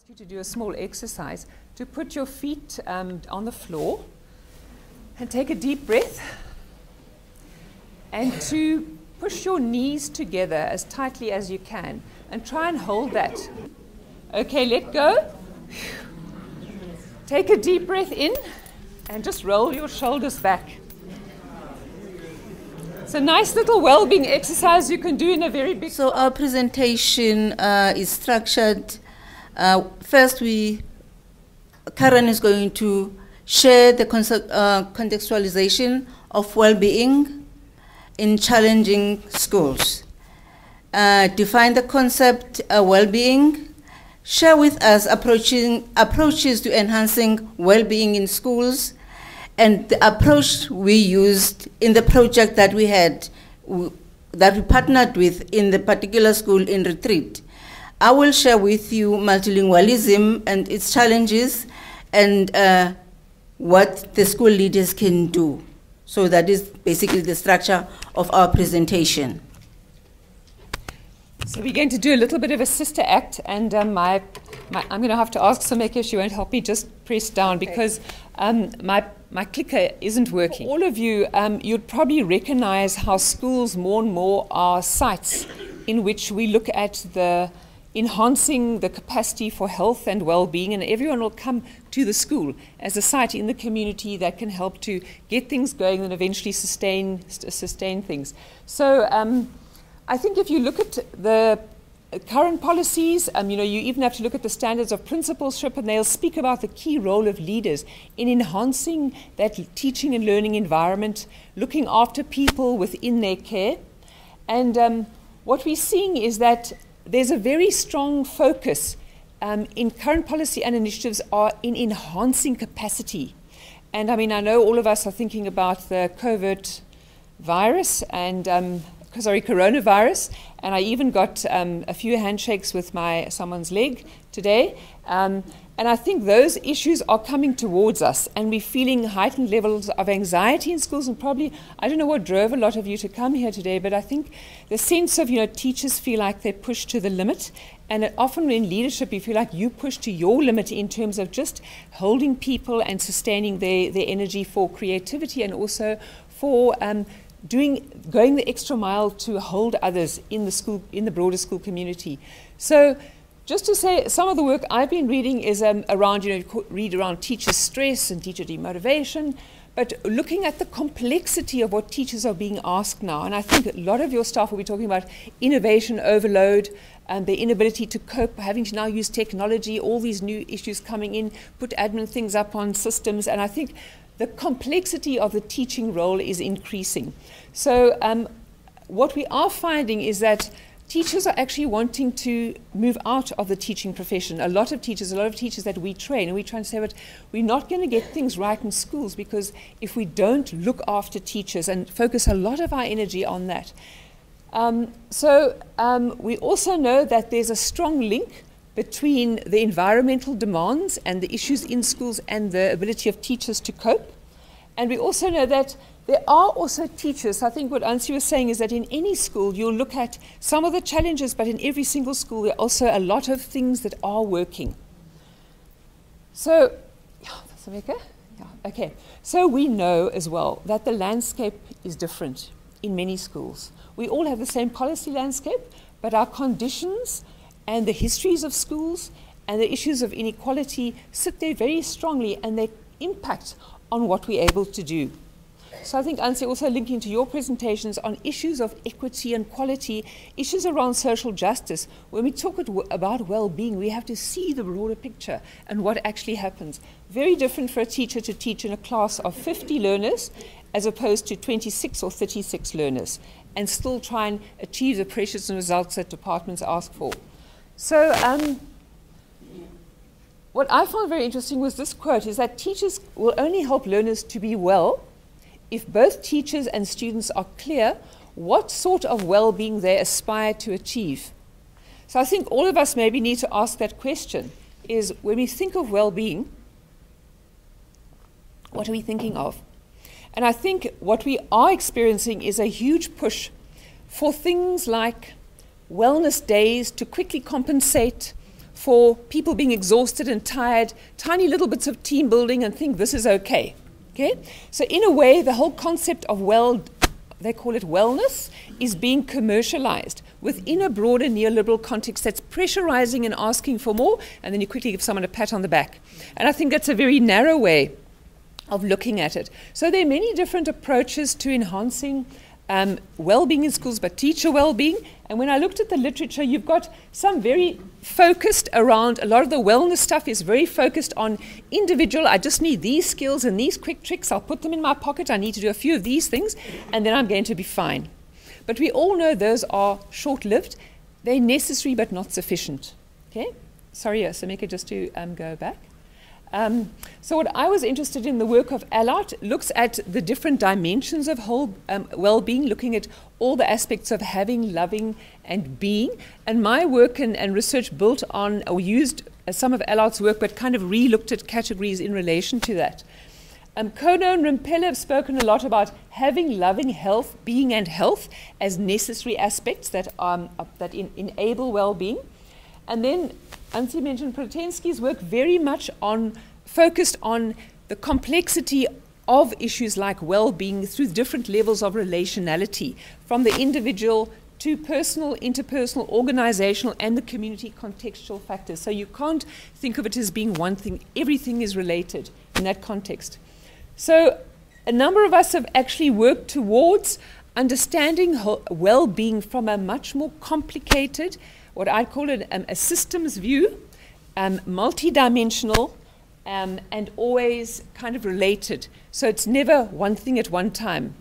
ask you to do a small exercise to put your feet on the floor and take a deep breath and to push your knees together as tightly as you can and try and hold that. Okay, let go. Take a deep breath in and just roll your shoulders back. It's a nice little well-being exercise you can do in a very big... So our presentation is structured. First, Karen is going to share the contextualization of well-being in challenging schools. Define the concept well-being. Share with us approaches to enhancing well-being in schools and the approach we used in the project that we had, that we partnered with in the particular school in retreat. I will share with you multilingualism and its challenges and what the school leaders can do. So that is basically the structure of our presentation. So we're going to do a little bit of a sister act, and I'm going to have to ask Sameka if she won't help me just press down, okay, because my clicker isn't working. For all of you, you'd probably recognize how schools more and more are sites in which we look at enhancing the capacity for health and well-being, and everyone will come to the school as a site in the community that can help to get things going and eventually sustain things. So I think if you look at the current policies, you even have to look at the standards of principalship, and they'll speak about the key role of leaders in enhancing that teaching and learning environment, looking after people within their care. And what we're seeing is that there's a very strong focus in current policy and initiatives are in enhancing capacity. And I mean, I know all of us are thinking about the COVID virus and coronavirus, and I even got a few handshakes with someone's leg today. And I think those issues are coming towards us, and we're feeling heightened levels of anxiety in schools, and probably, I don't know what drove a lot of you to come here today, but I think the sense of, teachers feel like they're pushed to the limit, and often in leadership you feel like you push to your limit in terms of just holding people and sustaining their energy for creativity, and also for going the extra mile to hold others in the school, in the broader school community. So just to say, some of the work I've been reading is around, read around teacher stress and teacher demotivation, but looking at the complexity of what teachers are being asked now. And I think a lot of your staff will be talking about innovation overload and the inability to cope, having to now use technology, all these new issues coming in, put admin things up on systems. And I think the complexity of the teaching role is increasing. So what we are finding is that teachers are actually wanting to move out of the teaching profession. A lot of teachers that we train, and we try and say, but we're not going to get things right in schools because if we don't look after teachers and focus a lot of our energy on that. We also know that there's a strong link between the environmental demands and the issues in schools and the ability of teachers to cope. And we also know that there are also teachers. I think what Ansi was saying is that in any school you'll look at some of the challenges, but in every single school there are also a lot of things that are working. So, okay. So we know as well that the landscape is different in many schools. We all have the same policy landscape, but our conditions and the histories of schools and the issues of inequality sit there very strongly, and they impact on what we're able to do. So I think, Ansi, also linking to your presentations on issues of equity and quality, issues around social justice. When we talk about well-being, we have to see the broader picture and what actually happens. Very different for a teacher to teach in a class of 50 learners as opposed to 26 or 36 learners, and still try and achieve the pressures and results that departments ask for. So what I found very interesting was this quote, is that teachers will only help learners to be well if both teachers and students are clear what sort of well-being they aspire to achieve. So I think all of us maybe need to ask that question, is when we think of well-being, what are we thinking of? And I think what we are experiencing is a huge push for things like wellness days to quickly compensate for people being exhausted and tired, tiny little bits of team building, and think this is okay. Okay? So in a way, the whole concept of they call it wellness, is being commercialized within a broader neoliberal context that's pressurizing and asking for more, and then you quickly give someone a pat on the back. And I think that's a very narrow way of looking at it. So there are many different approaches to enhancing well-being in schools, but teacher well-being. And when I looked at the literature, you've got some very focused around, a lot of the wellness stuff is very focused on individual. I just need these skills and these quick tricks. I'll put them in my pocket. I need to do a few of these things, and then I'm going to be fine. But we all know those are short-lived. They're necessary but not sufficient. Okay? Sorry, Samika, just to go back. So what I was interested in, the work of Allard looks at the different dimensions of whole well-being, looking at all the aspects of having, loving, and being. And my work and research built on, or used some of Allard's work, but kind of re-looked at categories in relation to that. Kono and Rimpele have spoken a lot about having, loving, health, being, and health as necessary aspects that enable well-being. And then Ansi mentioned Protensky's work very much focused on the complexity of issues like well-being through different levels of relationality, from the individual to personal, interpersonal, organizational, and the community contextual factors. So you can't think of it as being one thing. Everything is related in that context. So a number of us have actually worked towards understanding well-being from a much more complicated, what I'd call it a systems view, multidimensional, and always kind of related. So it's never one thing at one time.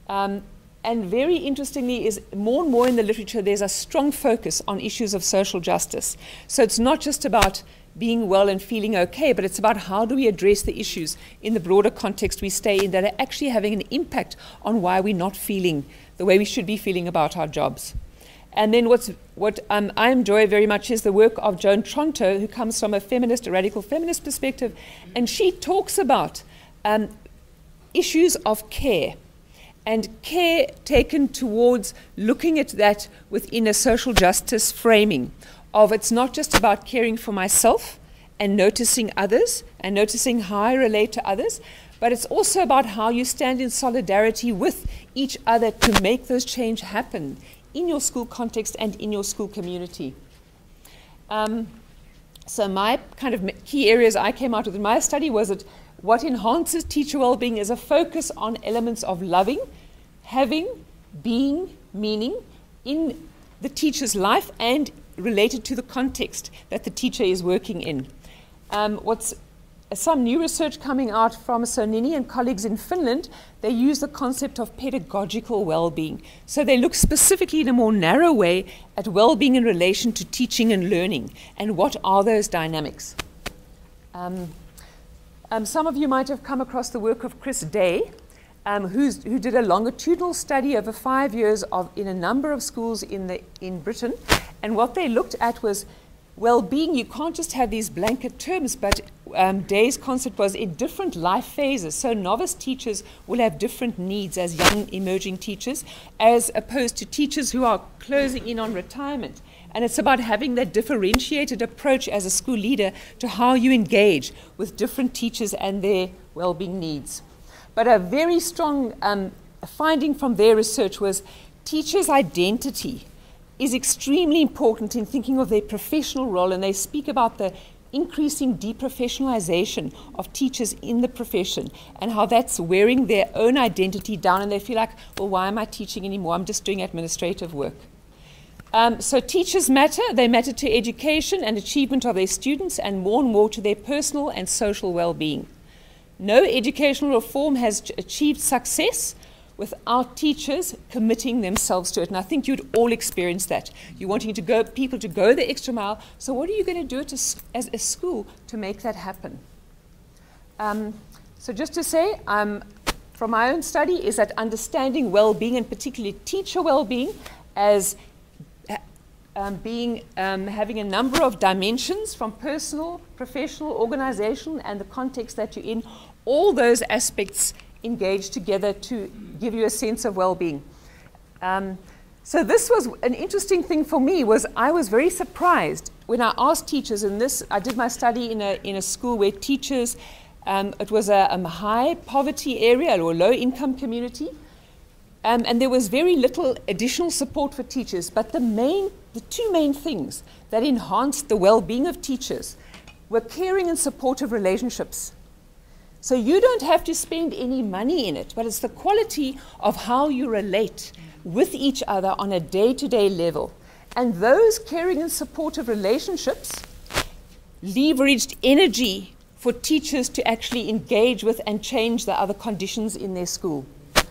And very interestingly is more and more in the literature, there's a strong focus on issues of social justice. So it's not just about being well and feeling okay, but it's about how do we address the issues in the broader context we stay in that are actually having an impact on why we're not feeling the way we should be feeling about our jobs. And then what I enjoy very much is the work of Joan Tronto, who comes from a radical feminist perspective, and she talks about issues of care, and care taken towards looking at that within a social justice framing of it's not just about caring for myself and noticing others and noticing how I relate to others, but it's also about how you stand in solidarity with each other to make those change happen in your school context and in your school community. So my kind of key areas I came out with in my study was that what enhances teacher well-being is a focus on elements of loving, having, being, meaning in the teacher's life and related to the context that the teacher is working in. What's some new research coming out from Sonini and colleagues in Finland, they use the concept of pedagogical well-being. So they look specifically in a more narrow way at well-being in relation to teaching and learning, and what are those dynamics. Some of you might have come across the work of Chris Day, who did a longitudinal study over 5 years in a number of schools in Britain, and what they looked at was well-being. You can't just have these blanket terms, but Day's concept was in different life phases. So novice teachers will have different needs as young emerging teachers, as opposed to teachers who are closing in on retirement. And it's about having that differentiated approach as a school leader to how you engage with different teachers and their well-being needs. But a very strong finding from their research was teachers' identity is extremely important in thinking of their professional role, and they speak about the increasing deprofessionalization of teachers in the profession and how that's wearing their own identity down, and they feel like, well, why am I teaching anymore? I'm just doing administrative work. So teachers matter. They matter to education and achievement of their students, and more to their personal and social well-being. No educational reform has achieved success without teachers committing themselves to it. And I think you'd all experience that. You're wanting people to go the extra mile. So what are you going to do as a school to make that happen? So just to say, from my own study, is that understanding well-being, and particularly teacher well-being, as having a number of dimensions from personal, professional, organizational, and the context that you're in, all those aspects engage together to give you a sense of well-being. So this was an interesting thing for me. I was very surprised when I asked teachers, and I did my study in a school where teachers, it was a high poverty area or low income community, and there was very little additional support for teachers. But the two main things that enhanced the well-being of teachers were caring and supportive relationships. So you don't have to spend any money in it, but it's the quality of how you relate with each other on a day-to-day level. And those caring and supportive relationships leveraged energy for teachers to actually engage with and change the other conditions in their school.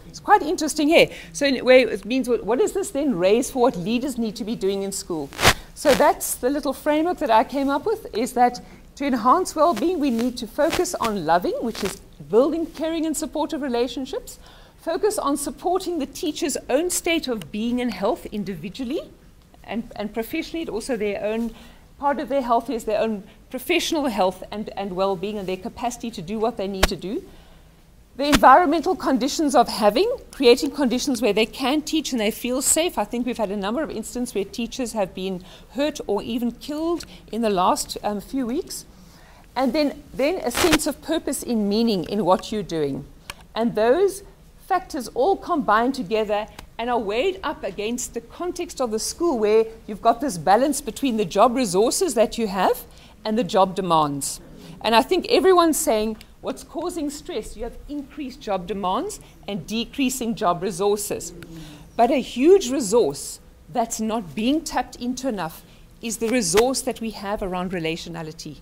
It's quite interesting here. So in a way, it means, what does this then raise for what leaders need to be doing in school? So that's the little framework that I came up with, is that to enhance well-being, we need to focus on loving, which is building caring and supportive relationships, focus on supporting the teacher's own state of being and health individually and professionally. Also, their own part of their health is their own professional health and well-being and their capacity to do what they need to do. The environmental conditions of creating conditions where they can teach and they feel safe. I think we've had a number of instances where teachers have been hurt or even killed in the last few weeks. And then a sense of purpose and meaning in what you're doing. And those factors all combine together and are weighed up against the context of the school, where you've got this balance between the job resources that you have and the job demands. And I think everyone's saying what's causing stress, you have increased job demands and decreasing job resources. But a huge resource that's not being tapped into enough is the resource that we have around relationality.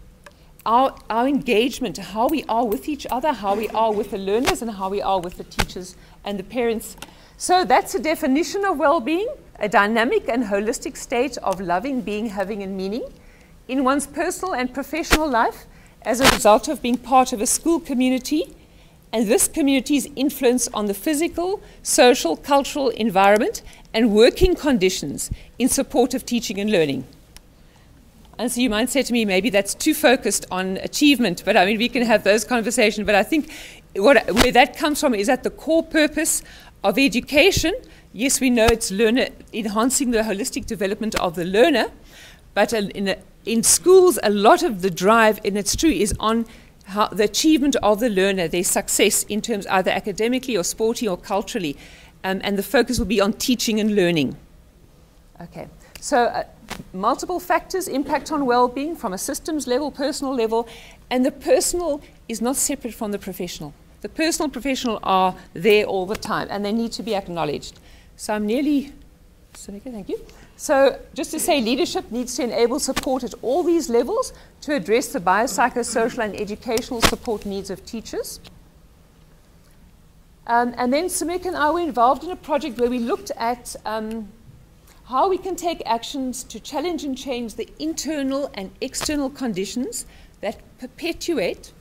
Our engagement, how we are with each other, how we are with the learners, and how we are with the teachers and the parents. So that's a definition of well-being, a dynamic and holistic state of loving, being, having, and meaning in one's personal and professional life as a result of being part of a school community, and this community's influence on the physical, social, cultural environment and working conditions in support of teaching and learning. And so you might say to me, maybe that's too focused on achievement, but I mean, we can have those conversations. But I think where that comes from is at the core purpose of education. Yes, we know it's enhancing the holistic development of the learner, but in schools, a lot of the drive, and it's true, is on the achievement of the learner, their success in terms either academically or sporty or culturally, and the focus will be on teaching and learning. Okay, so multiple factors impact on well-being from a systems level, personal level, and the personal is not separate from the professional. The personal and professional are there all the time, and they need to be acknowledged. So I'm nearly, Sonika, thank you. So just to say, leadership needs to enable support at all these levels to address the biopsychosocial and educational support needs of teachers. And then Samika and I were involved in a project where we looked at how we can take actions to challenge and change the internal and external conditions that perpetuate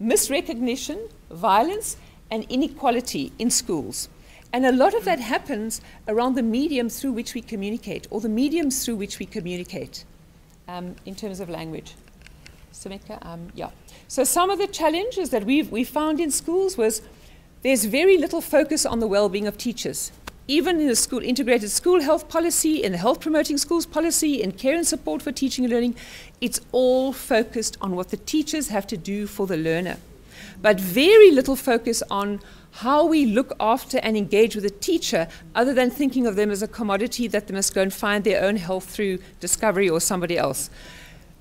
misrecognition, violence, and inequality in schools. And a lot of that happens around the medium through which we communicate, or the mediums through which we communicate in terms of language. Samika, yeah. So some of the challenges that we found in schools was there's very little focus on the well-being of teachers. Even in the school, integrated school health policy, in the health promoting schools policy, in care and support for teaching and learning, it's all focused on what the teachers have to do for the learner. But very little focus on how we look after and engage with a teacher, other than thinking of them as a commodity that they must go and find their own health through discovery or somebody else.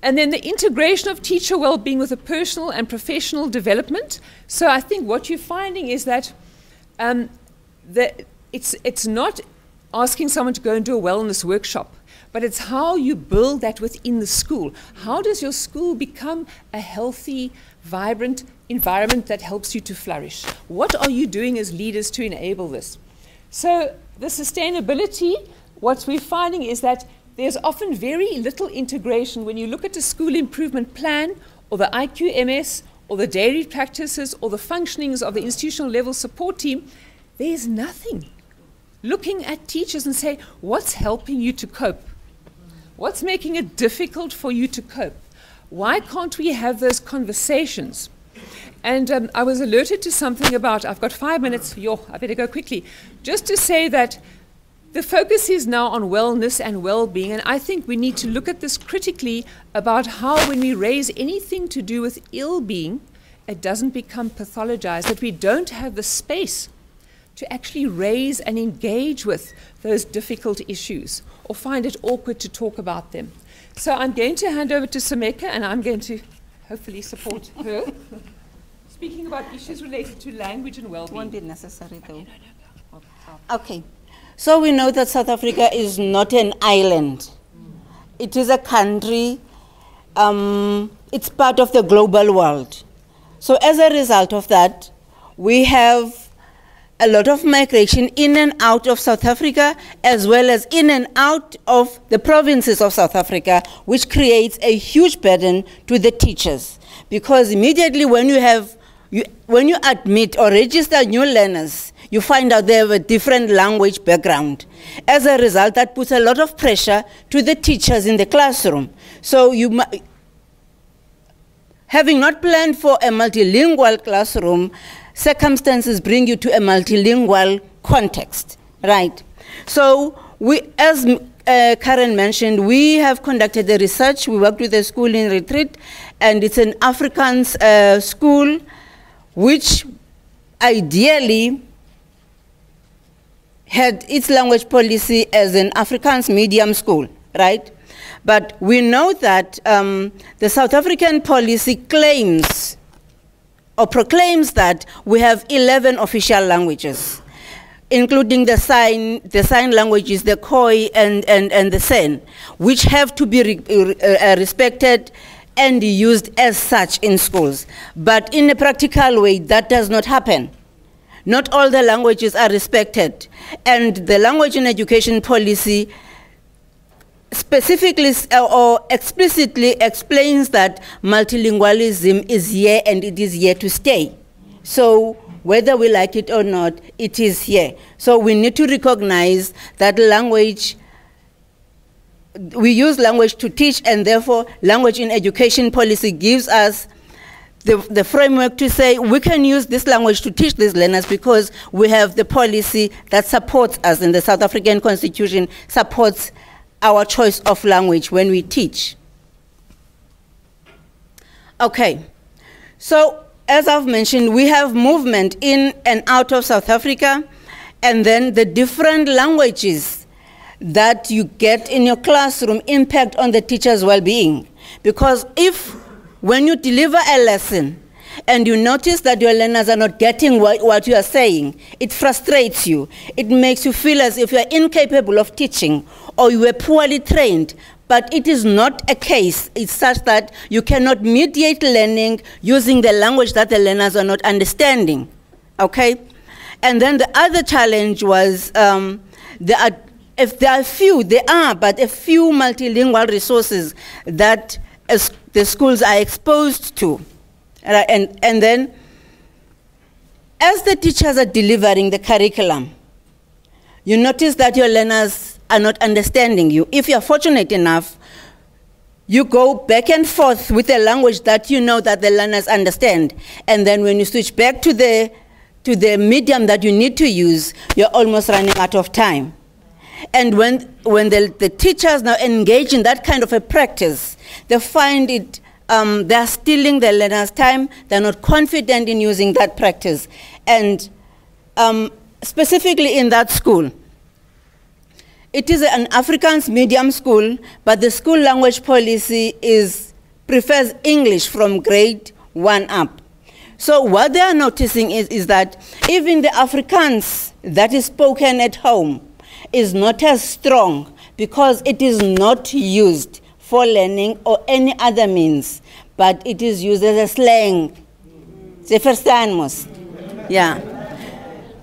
And then the integration of teacher well-being with a personal and professional development. So I think what you're finding is that it's not asking someone to go and do a wellness workshop, but it's how you build that within the school. How does your school become a healthy, vibrant environment that helps you to flourish? What are you doing as leaders to enable this? So the sustainability, what we're finding is that there's often very little integration. When you look at the school improvement plan or the IQMS or the daily practices or the functionings of the institutional level support team, there's nothing. Looking at teachers and say, what's helping you to cope? What's making it difficult for you to cope? Why can't we have those conversations? And I was alerted to something about, I've got 5 minutes, I better go quickly, just to say that the focus is now on wellness and well-being, and I think we need to look at this critically about how when we raise anything to do with ill-being, it doesn't become pathologized, that we don't have the space to actually raise and engage with those difficult issues or find it awkward to talk about them. So I'm going to hand over to Sameka, and I'm going to hopefully support her. Speaking about issues related to language and well-being. Won't be necessary though. Okay. So we know that South Africa is not an island. It is a country, it's part of the global world. So as a result of that, we have a lot of migration in and out of South Africa, as well as in and out of the provinces of South Africa, which creates a huge burden to the teachers. Because immediately when you admit or register new learners, you find out they have a different language background. As a result, that puts a lot of pressure to the teachers in the classroom. So having not planned for a multilingual classroom, circumstances bring you to a multilingual context, right? So as Karen mentioned, we have conducted the research. We worked with a school in Retreat, and it's an Afrikaans school, which ideally had its language policy as an Afrikaans medium school, right? But we know that the South African policy claims or proclaims that we have 11 official languages, including the sign languages, the Khoi and the San, which have to be respected and used as such in schools. But in a practical way, that does not happen. Not all the languages are respected. And the language and education policy specifically or explicitly explains that multilingualism is here and it is here to stay. So whether we like it or not, it is here. So we need to recognize that language, we use language to teach, and therefore language in education policy gives us the framework to say we can use this language to teach these learners because we have the policy that supports us, and the South African Constitution supports our choice of language when we teach. Okay, so as I've mentioned, we have movement in and out of South Africa, and then the different languages that you get in your classroom impact on the teacher's well-being. Because when you deliver a lesson and you notice that your learners are not getting what you are saying, it frustrates you. It makes you feel as if you are incapable of teaching or you were poorly trained. But it is not a case. It's such that you cannot mediate learning using the language that the learners are not understanding. Okay? And then the other challenge was if there are few, there are, but a few multilingual resources that the schools are exposed to. And then, as the teachers are delivering the curriculum, you notice that your learners are not understanding you. If you're fortunate enough, you go back and forth with a language that you know that the learners understand. And then when you switch back to the medium that you need to use, you're almost running out of time. And when the teachers now engage in that kind of a practice, they find it, they're stealing the learners' time, they're not confident in using that practice. And specifically in that school, it is an Afrikaans medium school, but the school language policy prefers English from grade 1 up. So what they are noticing is that even the Afrikaans that is spoken at home is not as strong because it is not used for learning or any other means, but it is used as a slang. Ze verstaan mos. Yeah.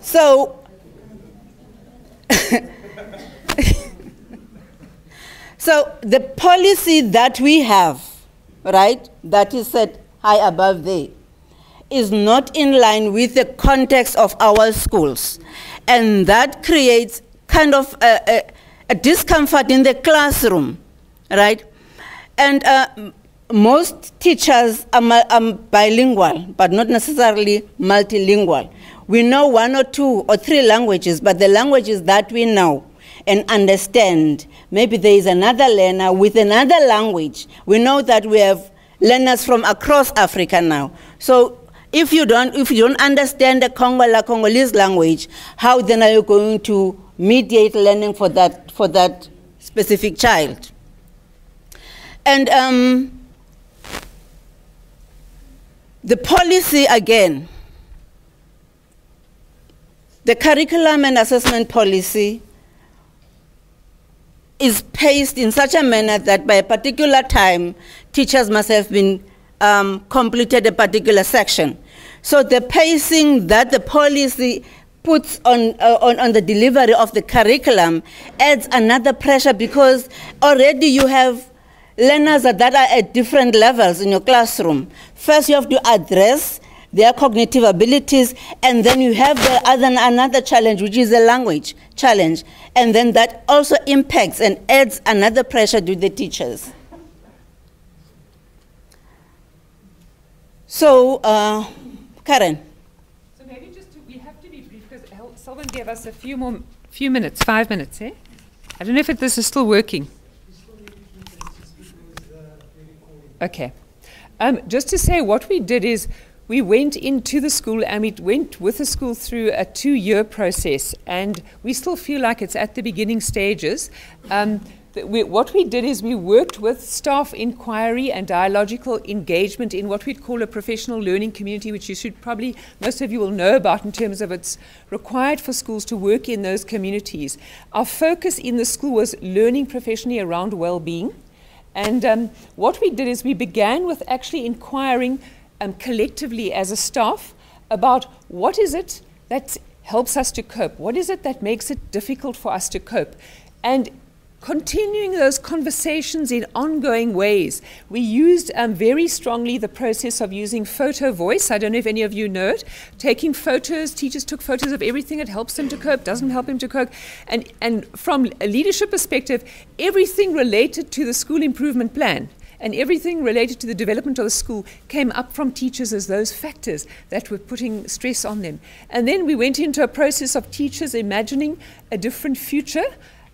So, so the policy that we have, right, that is set high above there, is not in line with the context of our schools. And that creates kind of a discomfort in the classroom, right? And most teachers are bilingual, but not necessarily multilingual. We know 1 or 2 or 3 languages, but the languages that we know and understand. Maybe there is another learner with another language. We know that we have learners from across Africa now. So if you don't understand the Congolese language, how then are you going to mediate learning for that specific child? And the policy again, the curriculum and assessment policy is paced in such a manner that by a particular time, teachers must have been completed a particular section. So the pacing that the policy puts on the delivery of the curriculum adds another pressure, because already you have learners that are at different levels in your classroom. First, you have to address their cognitive abilities, and then you have another challenge, which is the language challenge. And then that also impacts and adds another pressure to the teachers. So, Karen. So maybe we have to be brief, because Selwyn gave us a few minutes, 5 minutes, eh? I don't know if this is still working. Okay. Just to say, what we did is we went into the school, and we went with the school through a 2-year process, and we still feel like it's at the beginning stages. What we did is we worked with staff inquiry and dialogical engagement in what we'd call a professional learning community, which most of you will know about in terms of it's required for schools to work in those communities. Our focus in the school was learning professionally around well-being. And what we did is we began with actually inquiring collectively as a staff about what is it that helps us to cope? What is it that makes it difficult for us to cope? And continuing those conversations in ongoing ways. We used very strongly the process of using photo voice. I don't know if any of you know it. Taking photos, teachers took photos of everything that helps them to cope, doesn't help them to cope. And from a leadership perspective, everything related to the school improvement plan and everything related to the development of the school came up from teachers as those factors that were putting stress on them. And then we went into a process of teachers imagining a different future,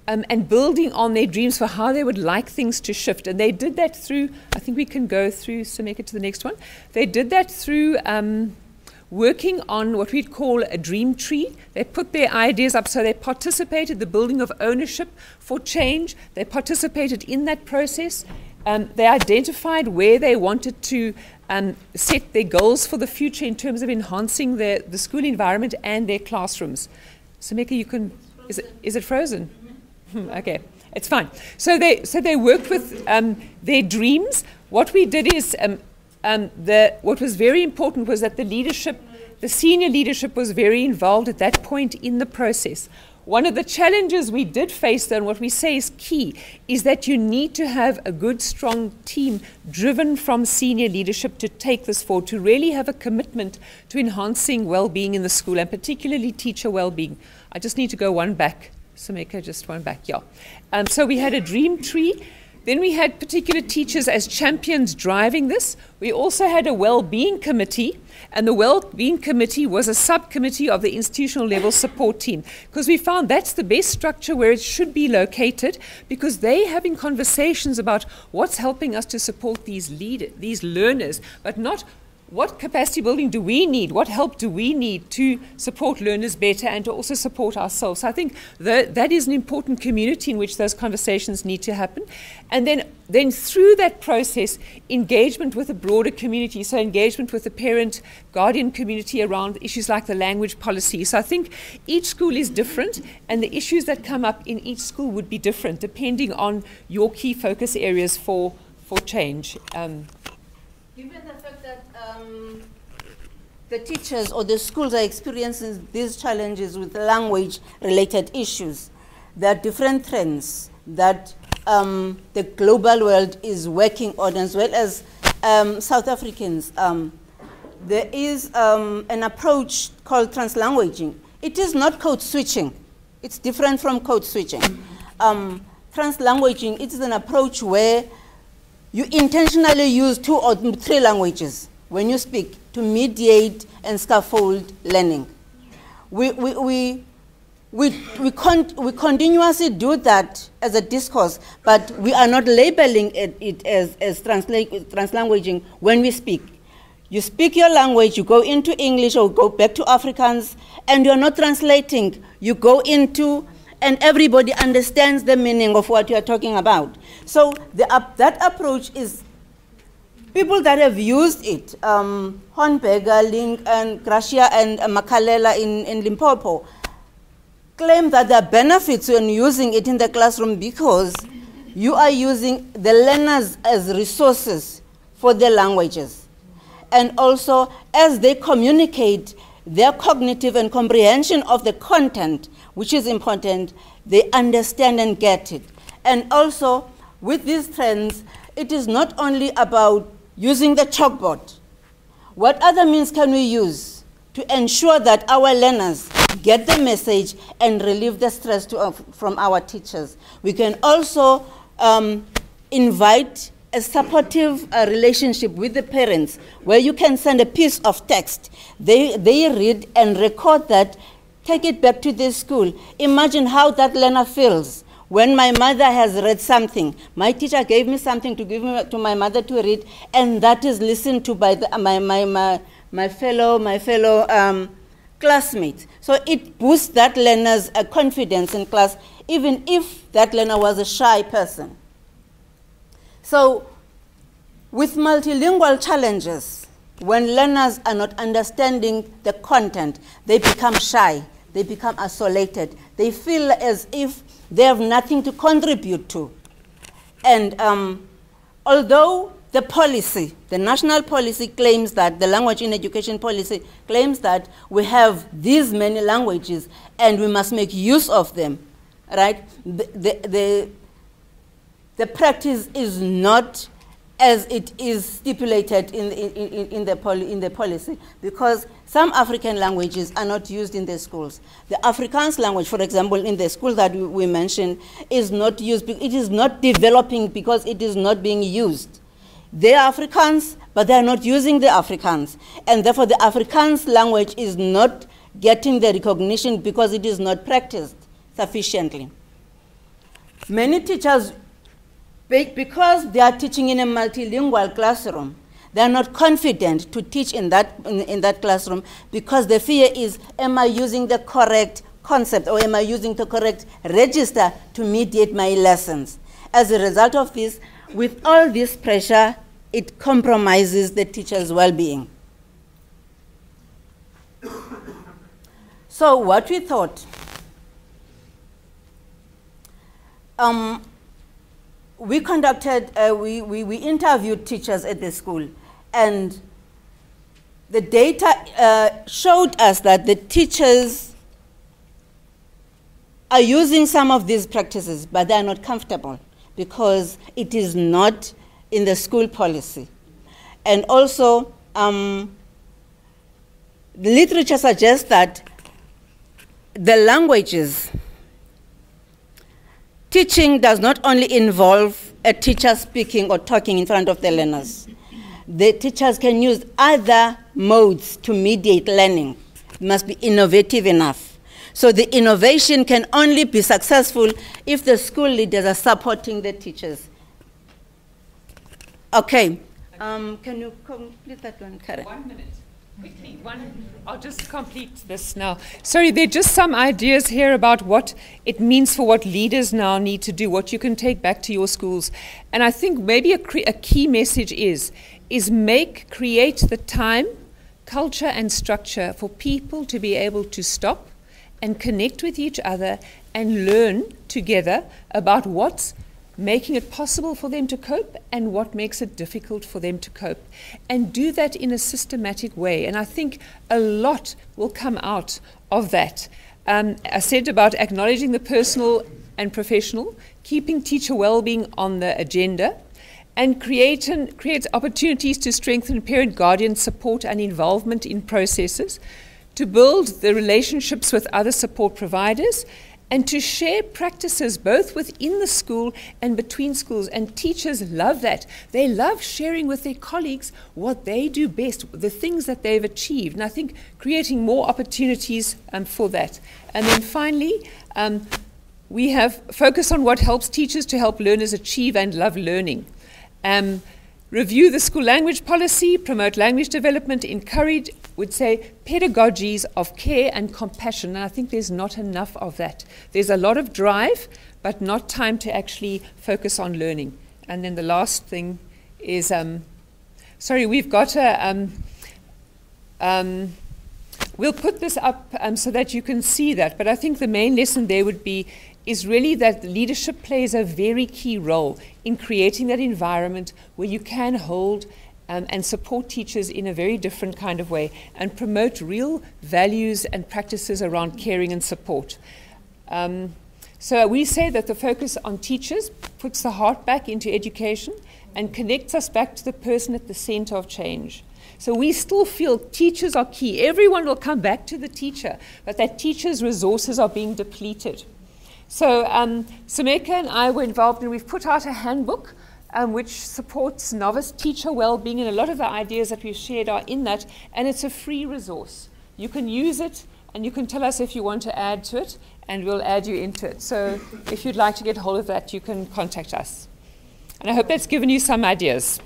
and building on their dreams for how they would like things to shift. And they did that through, I think we can go through, so make it to the next one. They did that through working on what we'd call a dream tree. They put their ideas up, so they participated in the building of ownership for change. They participated in that process. They identified where they wanted to set their goals for the future in terms of enhancing the school environment and their classrooms. Sameka, you can, is it frozen? Okay, it's fine. So they worked with their dreams. What we did is, what was very important was that the senior leadership was very involved at that point in the process. One of the challenges we did face, though, and what we say is key, is that you need to have a good, strong team driven from senior leadership to take this forward, to really have a commitment to enhancing well-being in the school, and particularly teacher well-being. I just need to go one back. Sameka, just one back, yeah. So we had a dream tree. Then we had particular teachers as champions driving this. We also had a well-being committee, and the well-being committee was a subcommittee of the institutional level support team, because we found that's the best structure where it should be located, because they're having conversations about what's helping us to support these learners, but not what capacity building do we need? What help do we need to support learners better and to also support ourselves? So I think that is an important community in which those conversations need to happen. And then through that process, engagement with a broader community, so engagement with the parent, guardian community around issues like the language policy. So I think each school is different, and the issues that come up in each school would be different depending on your key focus areas for change. Given the fact that the teachers or the schools are experiencing these challenges with language-related issues, there are different trends that the global world is working on, as well as South Africans. There is an approach called translanguaging. It is not code switching. It's different from code switching. Translanguaging, it is an approach where you intentionally use 2 or 3 languages when you speak to mediate and scaffold learning. We we continuously do that as a discourse, but we are not labeling it as translanguaging when we speak. You speak your language, you go into English or go back to Afrikaans, and you're not translating. You go into, and everybody understands the meaning of what you're talking about. So that approach is, people that have used it, Hornberger, Link, and Gracia, and Makalela in Limpopo, claim that there are benefits when using it in the classroom because you are using the learners as resources for their languages. And also, as they communicate their cognitive and comprehension of the content, which is important, they understand and get it. And also, with these trends, it is not only about using the chalkboard. What other means can we use to ensure that our learners get the message and relieve the stress from our teachers? We can also invite a supportive relationship with the parents, where you can send a piece of text. They read and record that, take it back to the school. Imagine how that learner feels when my mother has read something. My teacher gave me something to give to my mother to read, and that is listened to by my fellow classmates. So it boosts that learner's confidence in class, even if that learner was a shy person. So, with multilingual challenges, when learners are not understanding the content, they become shy, they become isolated, they feel as if they have nothing to contribute to. And although the policy, the national policy claims that, the language in education policy claims that we have these many languages and we must make use of them, right? The practice is not as it is stipulated in the policy, because some African languages are not used in the schools. The Afrikaans language, for example, in the school that we mentioned, is not used. It is not developing because it is not being used. They are Afrikaans, but they are not using the Afrikaans. And therefore, the Afrikaans language is not getting the recognition because it is not practiced sufficiently. Many teachers, because they are teaching in a multilingual classroom, they are not confident to teach in that classroom because the fear is, am I using the correct concept, or am I using the correct register to mediate my lessons? As a result of this, with all this pressure, it compromises the teacher's well-being. So what we thought, we conducted, we interviewed teachers at the school, and the data showed us that the teachers are using some of these practices, but they are not comfortable because it is not in the school policy. And also, the literature suggests that the languages, teaching does not only involve a teacher speaking or talking in front of the learners. The teachers can use other modes to mediate learning. It must be innovative enough. So the innovation can only be successful if the school leaders are supporting the teachers. Okay. Can you complete that one, Karen? 1 minute. Quickly, I'll just complete this now. Sorry, there are just some ideas here about what it means for what leaders now need to do, what you can take back to your schools. And I think maybe a key message is create the time, culture, and structure for people to be able to stop and connect with each other and learn together about what's making it possible for them to cope and what makes it difficult for them to cope, and do that in a systematic way. And I think a lot will come out of that. I said about acknowledging the personal and professional, keeping teacher well-being on the agenda, and create opportunities to strengthen parent-guardian support and involvement in processes, to build the relationships with other support providers, and to share practices both within the school and between schools. And teachers love that. They love sharing with their colleagues what they do best, the things that they've achieved. And I think creating more opportunities for that. And then finally, we have focus on what helps teachers to help learners achieve and love learning. Review the school language policy, promote language development, encourage, would say, pedagogies of care and compassion. And I think there's not enough of that. There's a lot of drive, but not time to actually focus on learning. And then the last thing is, we've got a, we'll put this up so that you can see that. But I think the main lesson there would be is really that leadership plays a very key role in creating that environment where you can hold and support teachers in a very different kind of way and promote real values and practices around caring and support. So we say that the focus on teachers puts the heart back into education and connects us back to the person at the center of change. So we still feel teachers are key. Everyone will come back to the teacher, but that teacher's resources are being depleted. So Sameka and I were involved, and we've put out a handbook which supports novice teacher well-being, and a lot of the ideas that we've shared are in that, and it's a free resource. You can use it, and you can tell us if you want to add to it, and we'll add you into it. So if you'd like to get hold of that, you can contact us. And I hope that's given you some ideas.